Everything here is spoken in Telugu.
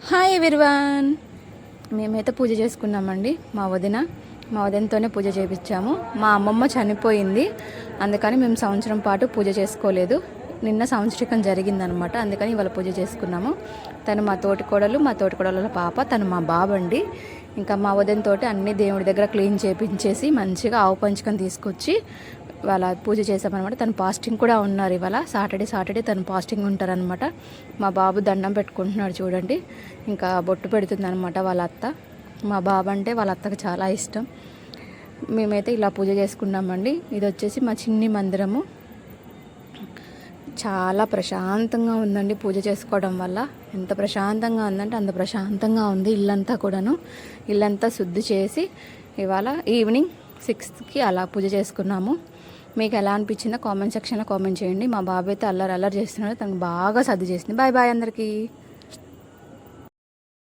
హాయ్ ఎవ్రీవన్, మేమైతే పూజ చేసుకున్నామండి. మా వదినతోనే పూజ చేయించాము. మా అమ్మమ్మ చనిపోయింది, అందుకని మేము సంవత్సరం పాటు పూజ చేసుకోలేదు. నిన్న సంవత్సరికం జరిగిందనమాట, అందుకని ఇవాళ పూజ చేసుకున్నాము. తను మా తోటికోడల పాప, తను మా బాబండి. ఇంకా మా వదినతోటి అన్ని దేవుడి దగ్గర క్లీన్ చేయించేసి మంచిగా ఆవు పంచకం తీసుకొచ్చి వాళ్ళ పూజ చేసామన్నమాట. తను పాస్టింగ్ కూడా ఉన్నారు. ఇవాళ సాటర్డే తను పాస్టింగ్ ఉంటారనమాట. మా బాబు దండం పెట్టుకుంటున్నాడు చూడండి, ఇంకా బొట్టు పెడుతుంది అనమాట వాళ్ళ అత్త. మా బాబు అంటే వాళ్ళ అత్తకు చాలా ఇష్టం. మేమైతే ఇలా పూజ చేసుకున్నామండి. ఇది వచ్చేసి మా చిన్ని మందిరము. చాలా ప్రశాంతంగా ఉందండి పూజ చేసుకోవడం వల్ల. ఎంత ప్రశాంతంగా ఉందంటే అంత ప్రశాంతంగా ఉంది ఇల్లంతా శుద్ధి చేసి ఇవాళ ఈవినింగ్ 6కి అలా పూజ చేసుకున్నాము. మీకు ఎలా అనిపించిందో కామెంట్ సెక్షన్లో కామెంట్ చేయండి. మా బాబు అయితే అల్లరి చేస్తున్నాడు, తనకు బాగా సర్ది చేసింది. బాయ్ అందరికీ.